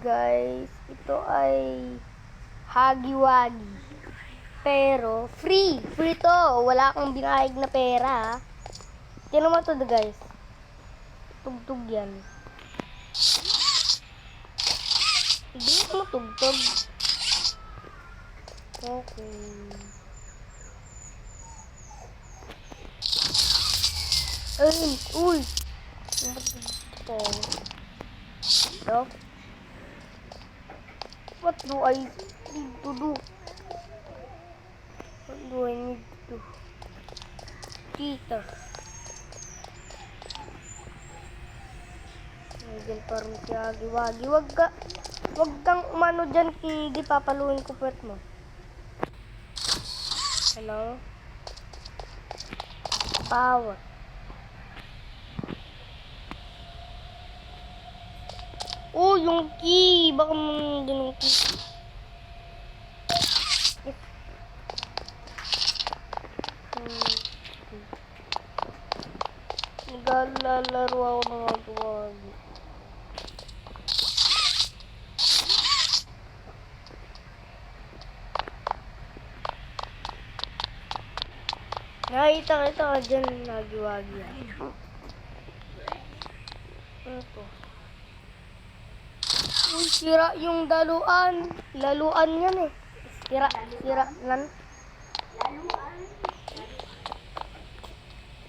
Guys, ito ay Hagi-Wagi. Pero, free! Free to! Wala kang binayad na pera, ha? Tignan mo to, guys. Tugtog yan. Hindi mo tugtog. Okay. Ay, uy! Ito. Hello? What do I need to do? What do I need to do? Kita. Nandiyan parang si Hagi-Wagi. Wag kang umano dyan, hindi papaluin ko pet mo. Hello? Power. Oh, yung key. Baka mo nandun yung key. Naglalaro ako ng Hagi-Wagi. Nakita ka dyan, Hagi-Wagi. Ano to? Uy, sira yung laluan. Laluan yan eh. Sira nan.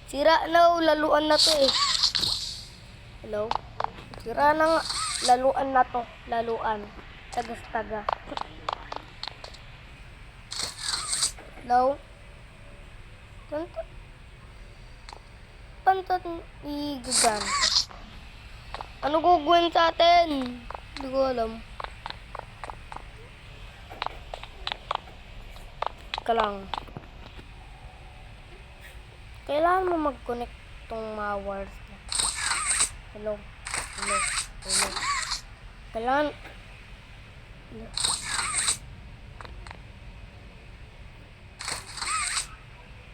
Sira na, laluan na to eh. Hello? Sira na nga. Laluan na to. Laluan. Tagas-taga. Hello? Pantat igagan. Ano gugawin sa atin? Hindi ko alam. Ka lang. Kailangan mo mag-connect tong mga wires na. Hello? Kailangan...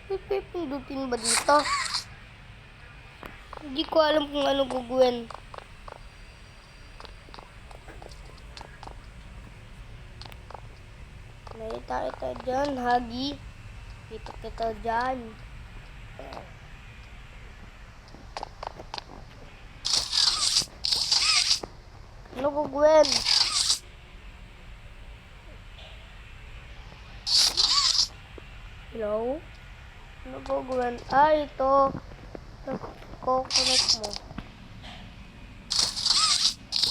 May pipindutin ba dito? Hindi ko alam kung ano gugawin. Nakita kita dyan, Hagi. Kita dyan. Ano gugawin? Hello? Ano gugawin? Ito. Nag-connect mo.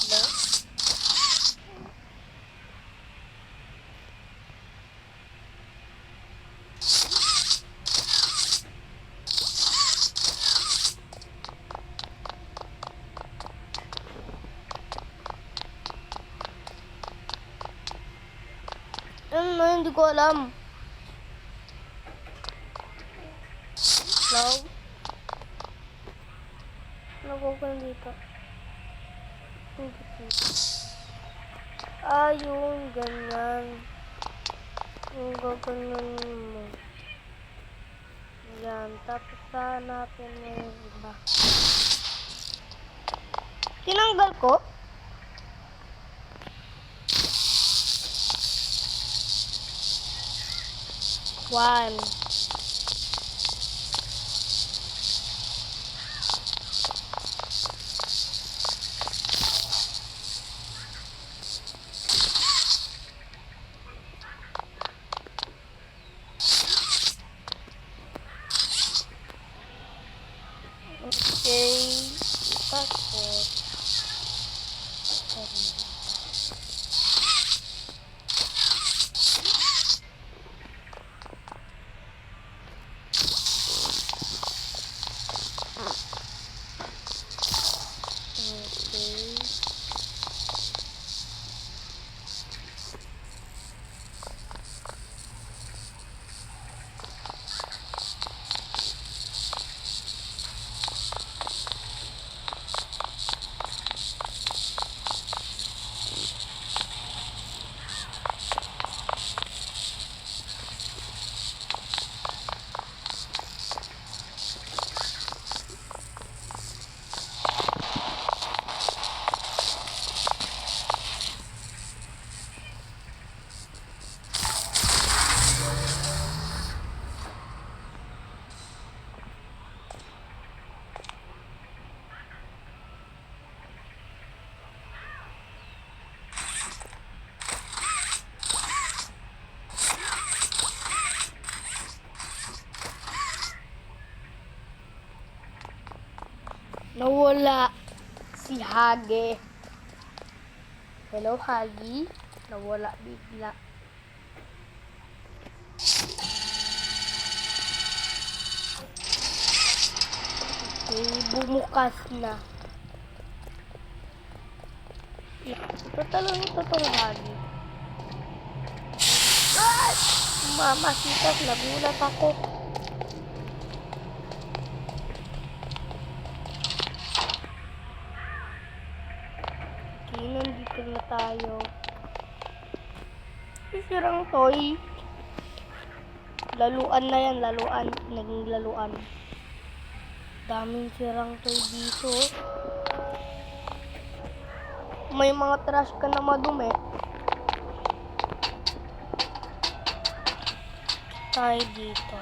Hello? Ano? Hindi ko alam. Hello? Ano gugawin dito? Yung ganyan. Yung gaganyan mo. Yan. Tapos hanapin mo yung iba. Tinanggal ko? One. Okay, passport. Okay. Nawala si Hage. Hello, Hagi. Nawala bigla. Okay, bumukas na. Ito talagang totoong Hagi. Ah! Mamasitas, nagulat ako. Okay, nandito na tayo. Sirang toy. Laluan na yan, laluan. Naging laluan. Daming sirang toy dito. May mga trash ka na madumi. Tayo dito.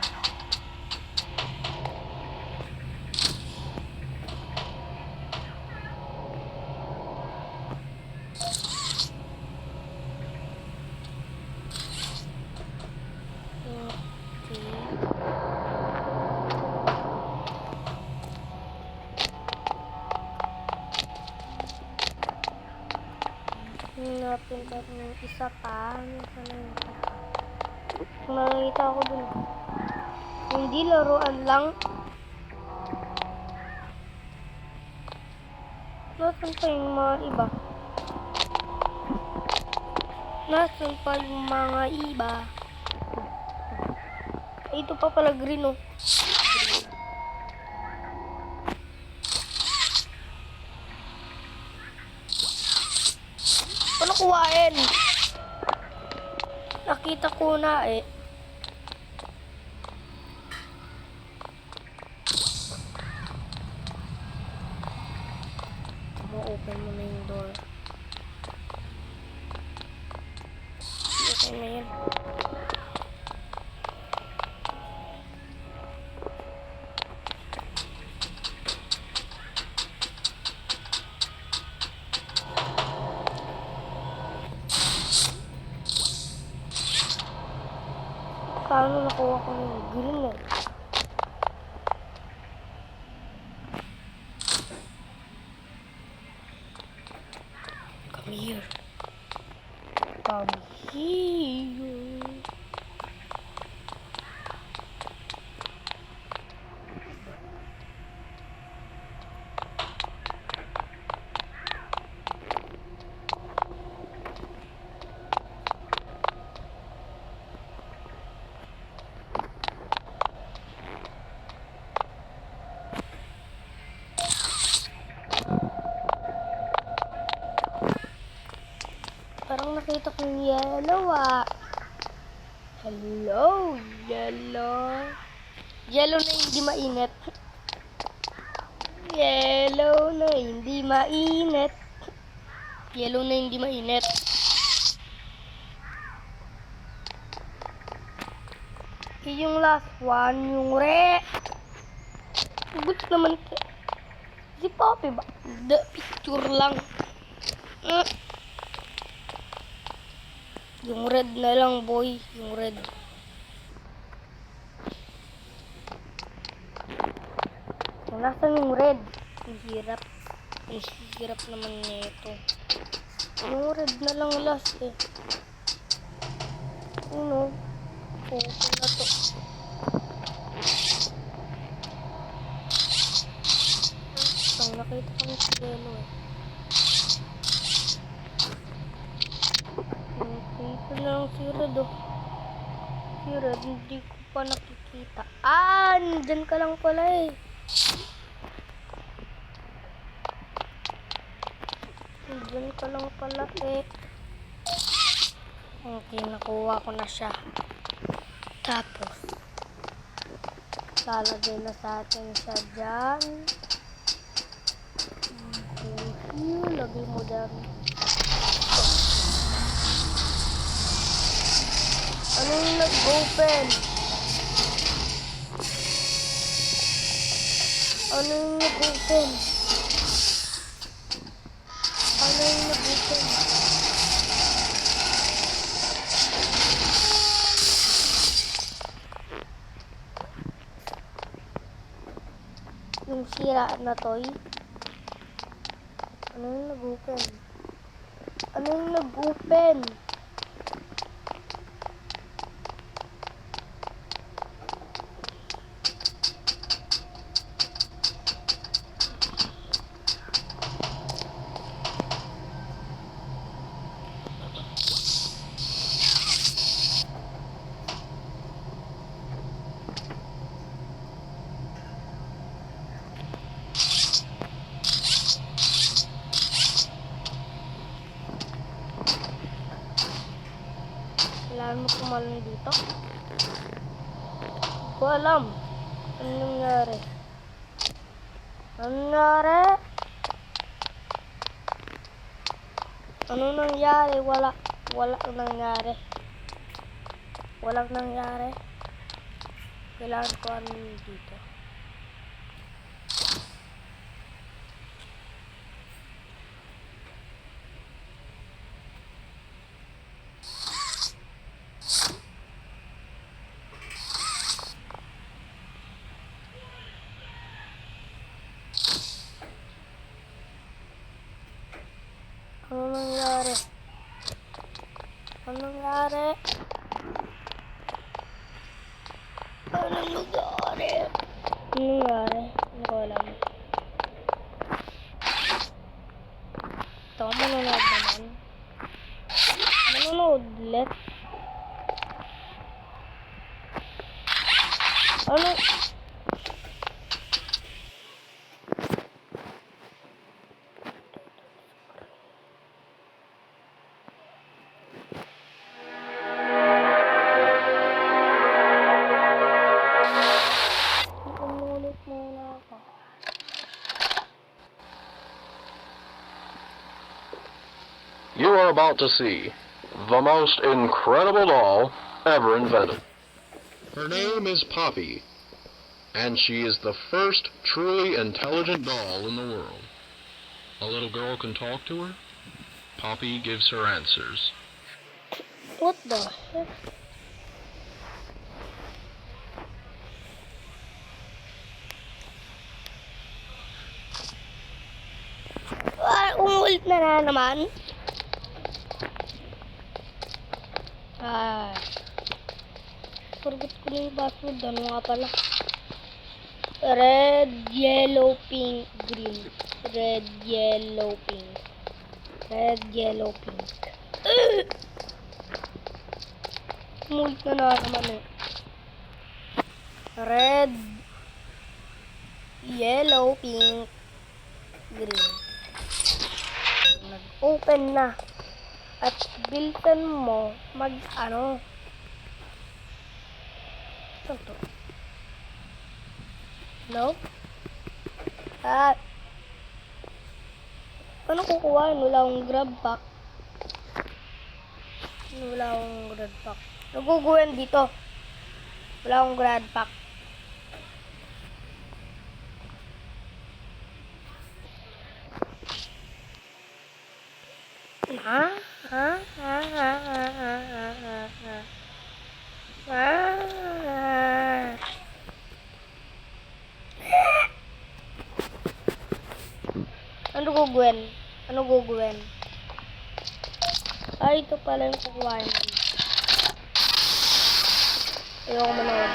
Natin yung isa pa. Nakita ako dun. Hindi laruan lang. Nasaan pa yung mga iba? Nasaan pa yung mga iba? Ito pa pala green, oh. Paano kuhain? Nakita ko na eh. Open mo na yung door. Okay na yan. Paano nakuha ko ng green eh? Come here. Come here. Parang nakita ko yung yellow ah. Hello, yellow. Yellow na hindi mainit. Yellow na hindi mainit. Yellow na hindi mainit. Yung last one, yung red. Buti naman. Si Poppy ba? The picture lang. Yung red na lang, boy. Yung red. Nasaan yung red? Ang hirap. Ang hirap naman nito. Yung red na lang last eh. Ano? Open na to. Ang nakita ko yung yellow eh. Ito na lang si Red oh. Si Red, hindi ko pa nakikita. Ah, nandyan ka lang pala eh. Nandyan ka lang pala eh. Okay, nakuha ko na siya. Tapos, lalagay na sa atin siya dyan. Okay, lagay mo dyan. Ano yung nag-open? Ano yung nag-open? Ano yung nag-open? Yung sira na toy. Ano yung nag-open? Ano yung nag-open? Kailangan mo tumalon dito? Hindi ko alam. Ano nangyari? Ano nangyari? Ano nangyari? Walang nangyari. Walang nangyari. Kailangan ko ano dito. Ano nangyari? Ano nangyari? Ano nangyari? Ano nangyari? Hindi ko alam. Ito, manonood naman. Manonood ulit. Ano? Umulit muna ako. You are about to see the most incredible doll ever invented. Her name is Poppy, and she is the first truly intelligent doll in the world. A little girl can talk to her. Poppy gives her answers. What the heck? Umulit na naman. Forget ko na yung password. Ano nga pala? Red, yellow, pink, green. Red, yellow, pink. Red, yellow, pink. Umulit na naman eh. Red, yellow, pink, green. Nag-open na. At bilisan mo mag-ano. Ito to. No? Ano kukuha? Wala akong grab pack. Wala akong grab pack. Naguguyan dito. Wala akong grab pack. Ano gugawin? Ano gugawin? Ay, ito pala yung kukuhain. Ayoko manood.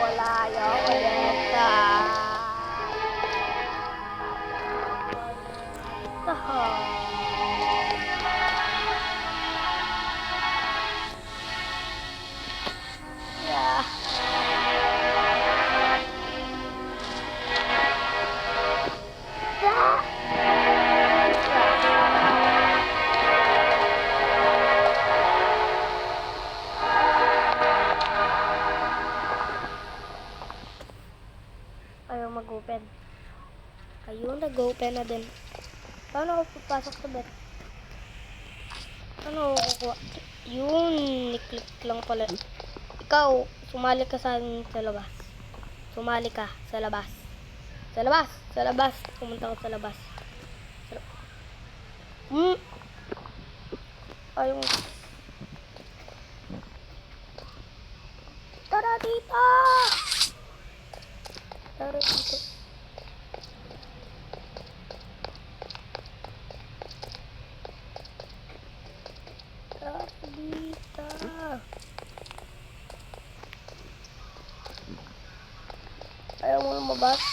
Wala yung kolekta. Ayaw mag-open. Ayun, nag-open na din. Paano ako papasok sa bed? Ano ako kukuha? Yun, ni-click lang pala. Ikaw, Sumali ka sa amin sa labas. Sumali ka sa labas. Sa labas. Sa labas. Pumunta ka sa labas. Ayaw. Tara dito! Tara dito. Tara dito. Ayaw mo lumabas?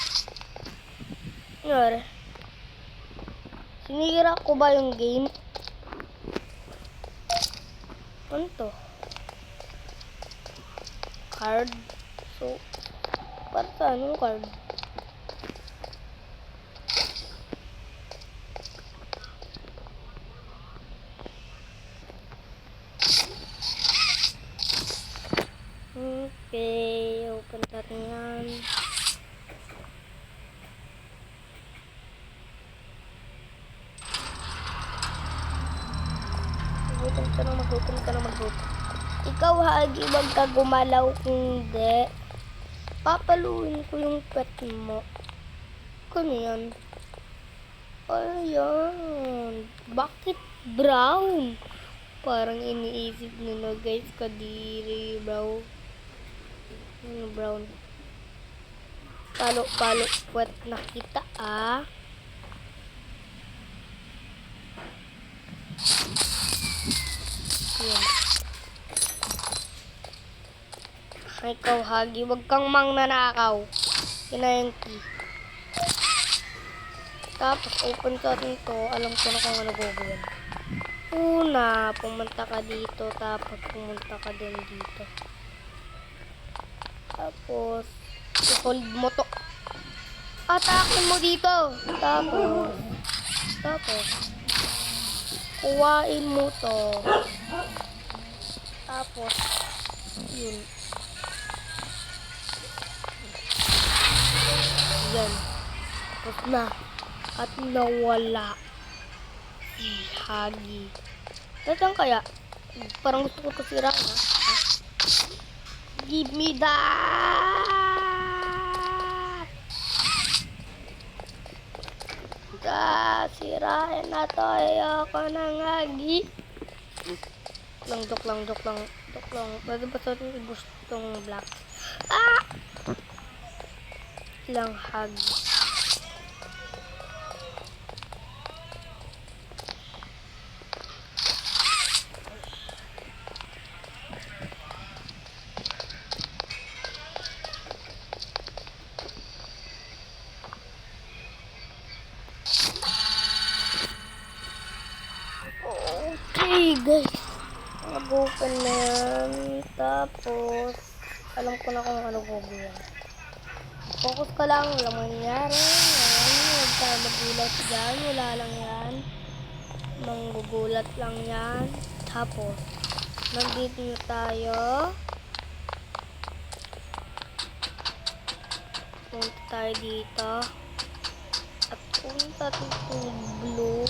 Nangyari? Sinira ko ba yung game? Ano to? Card? So, para saan yung card? Okay, open natin yan. Mag-open ka na mag-open. Ikaw, Hagi, wag ka gumalaw kung hindi. Papaluin ko yung pet mo. Kano yan? Ayan. Bakit brown? Parang iniisip nyo na guys, kadiri brown. Ano brown? Palo, pet na kita ah. Yan. Ikaw, Hagi, wag kang mangnanakaw. Yan key. Tapos, open sa atin to. Alam ko na kung ano gagawin. Una, pumunta ka dito. Tapos, pumunta ka din dito. Tapos, i-hold mo to. Atakin mo dito. Tapos, kuwain mo to. Tapos, yun. Yan. Tapos na. At nawala si Hagi. Saan kaya? Parang gusto ko kasira na. Ha? Give me that! Sirain na to. Ayoko ng Hagi. Joke lang. Pwede ba sa atin gustong black? Ah! Lang Hagi. Okay guys, mag-open na yan. Tapos, alam ko na kung ano gagawin. Focus ka lang, walang mangyayari. Huwag ka magulat dyan, wala lang yan. Manggugulat lang yan. Tapos, nandito na tayo. Punta tayo dito. At punta dito blue.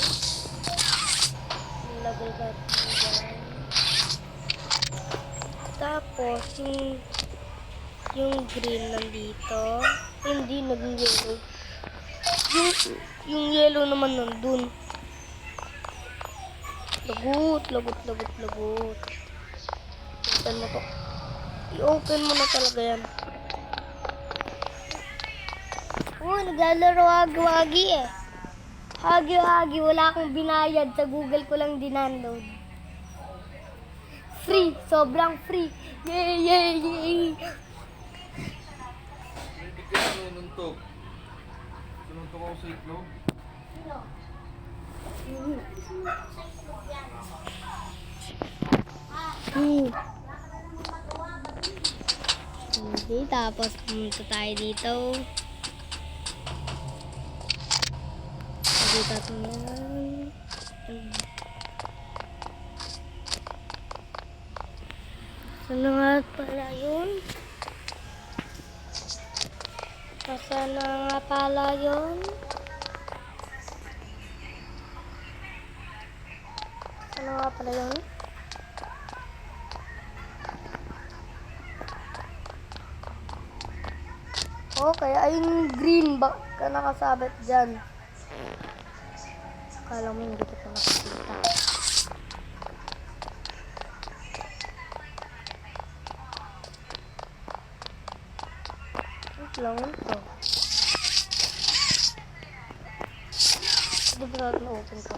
Lagay natin dyan. Tapos, yung green nandito. Hindi, naging yellow. Yung yellow naman nandun. Lagot. Open mo to. I-open mo na talaga yan. Naglalaro Hagi eh. Hagi, wala akong binayad. Sa Google ko lang dinunload. Free, sobrang free. Yay! Hindi ka nanuntok. Sinuntok ako sa itlog. Okay, tapos pumunta tayo dito. Dito natin yan. Saan na nga pala yun? Saan na nga pala yun? Saan na nga pala yun? Okay, ayun green ba ka nakasabit dyan. Akala mo hindi kita nakikita. Wait lang ito. Hindi ba natin open to?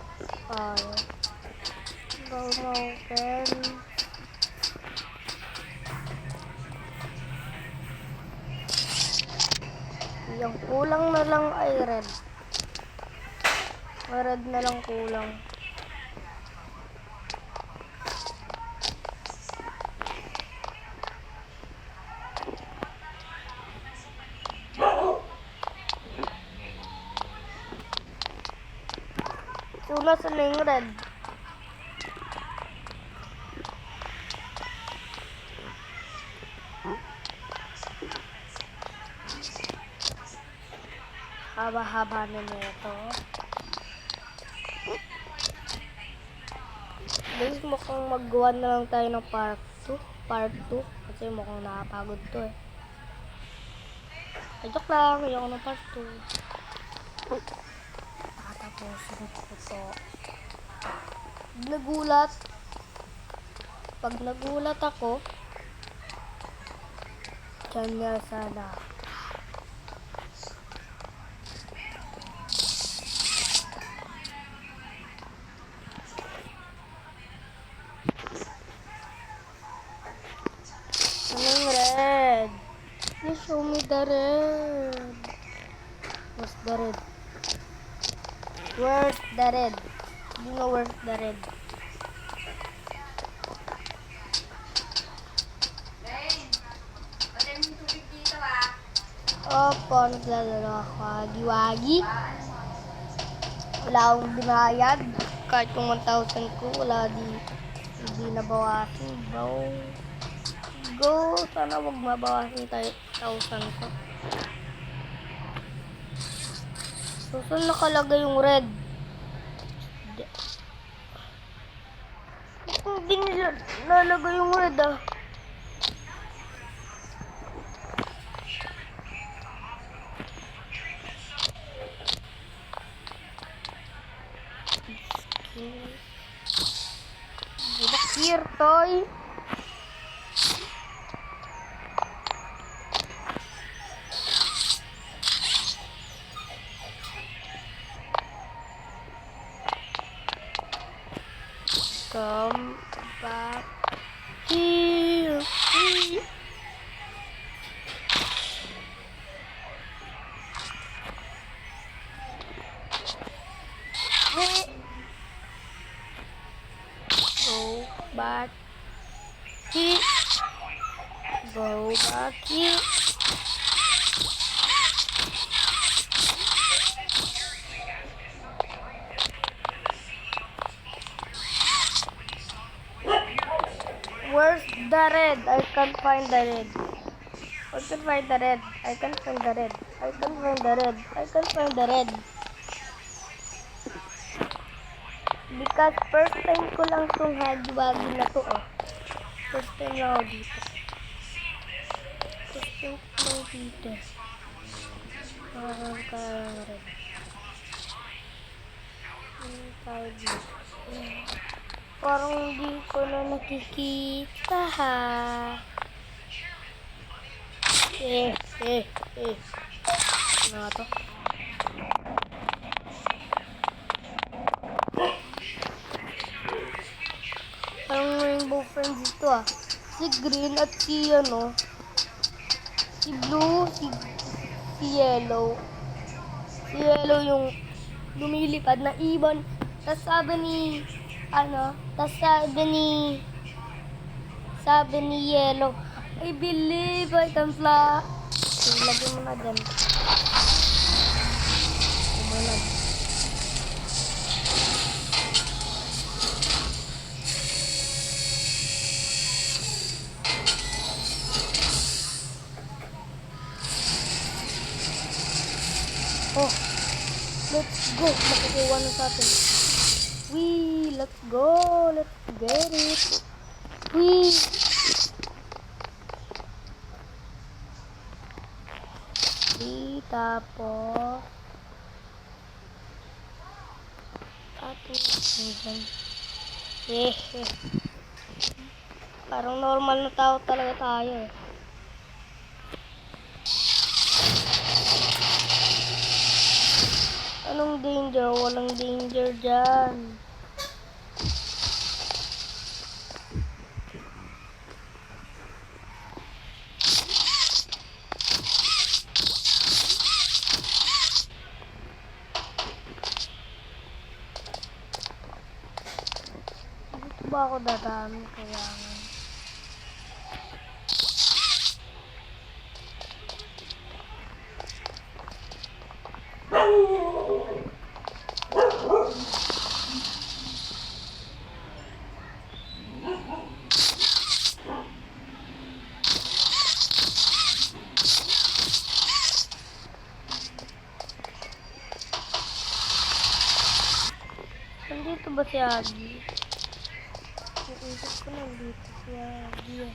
Ayaw. Bago ma-open. Yung kulang na lang ay red. Red na lang kulang. Sula sa na yung red. Haba-haba na nito. Guys, mukhang magawa na lang tayo ng part 2. Part 2. Kasi mukhang nakapagod to eh. Ay, joke lang. Ayoko ng part 2. Tatapusin ko to. Pag nagulat ako, dyan nga sana. Anong red? You show me the red. Where's the red? Where's the red? You know where's the red? Opo, naglalaro ako. Wagi-wagi. Wala akong binayad. Kahit kung 1,000 ko, hindi nabawasan. Go. Sana wag mabawasan tayo 1,000 ko. So, saan nakalagay yung red? Hindi nila nalagay yung red ah. Budak here, toy. Come back here. Go back here. Go back here. Where's the red? I can't find the red. I can't find the red. I can't find the red. I can't find the red. I can't find the red. Because first time ko lang itong hagi-wagi na to oh. First time lang ako dito. First time ko lang dito. Parang karang red. Tayo dito. Parang hindi ko na nakikita ha. Ano nga to? Parang rainbow friends ito ah. Si green at si ano. Si blue, si yellow. Si yellow yung lumilipad na ibon. Tapos sabi ni sabi ni yellow, I believe I can fly. So, lagyan mo na dyan. Kumalag. Oh, let's go. Makukuha na sa atin. Wee, let's go. Let's get it. Wee. Tapos ating dyan. Parang normal na tao talaga tayo eh. Anong danger? Walang danger dyan. Dito ba ako dadami? Kailangan. Nandito ba si Aggie? Naisip ko nandito si Aggie.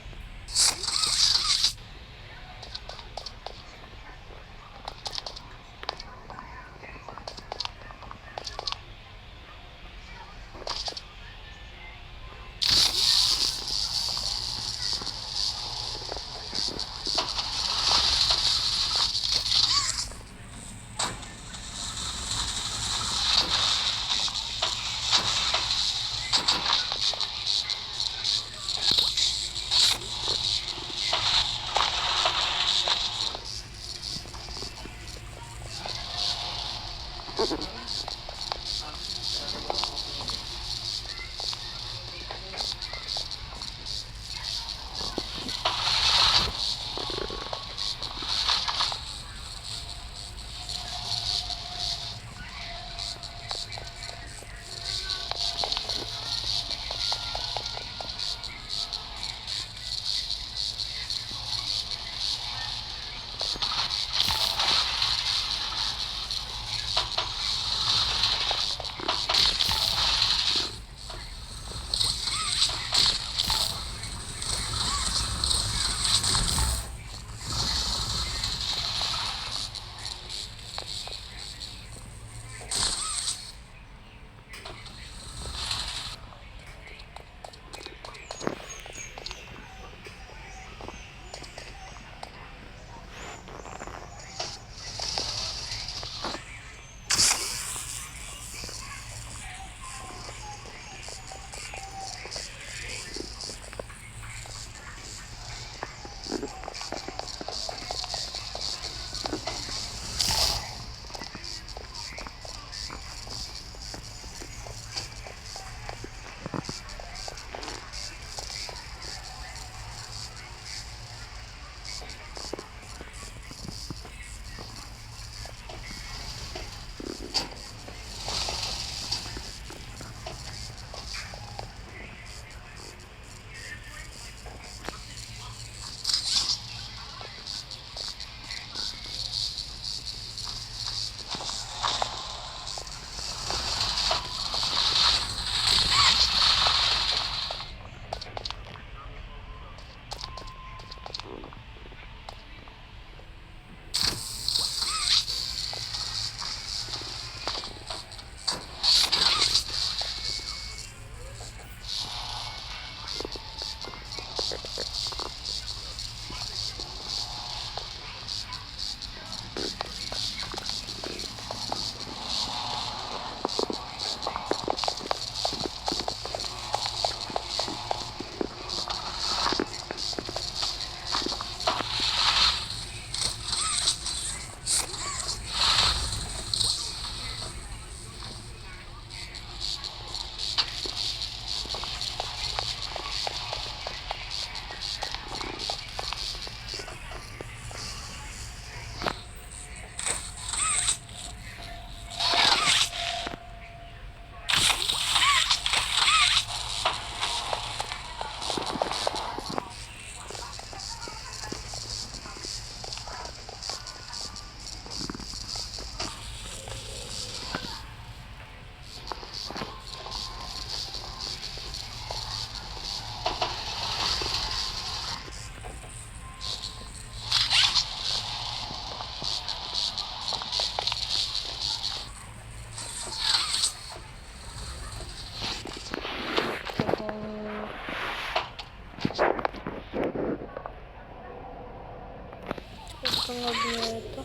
tunog nito.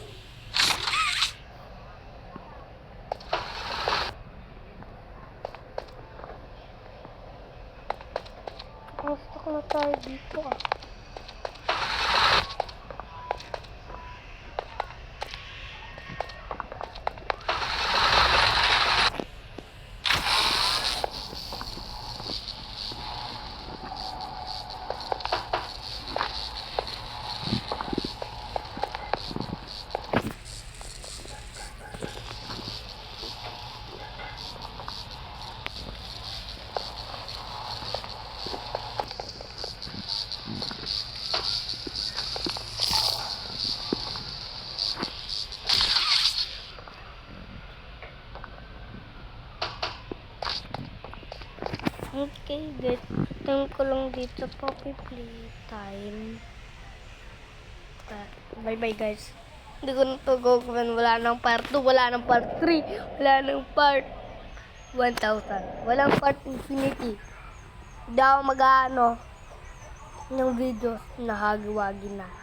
Gusto ko na tayo dito ah. Okay, good. Time ko lang dito Poppy Playtime. Bye-bye guys. Hindi ko na to gagawin. Wala nang part 2, wala nang part 3, wala nang part 1000. Walang part infinity. Hindi ako mag-ano ng videos na hagi-wagi na.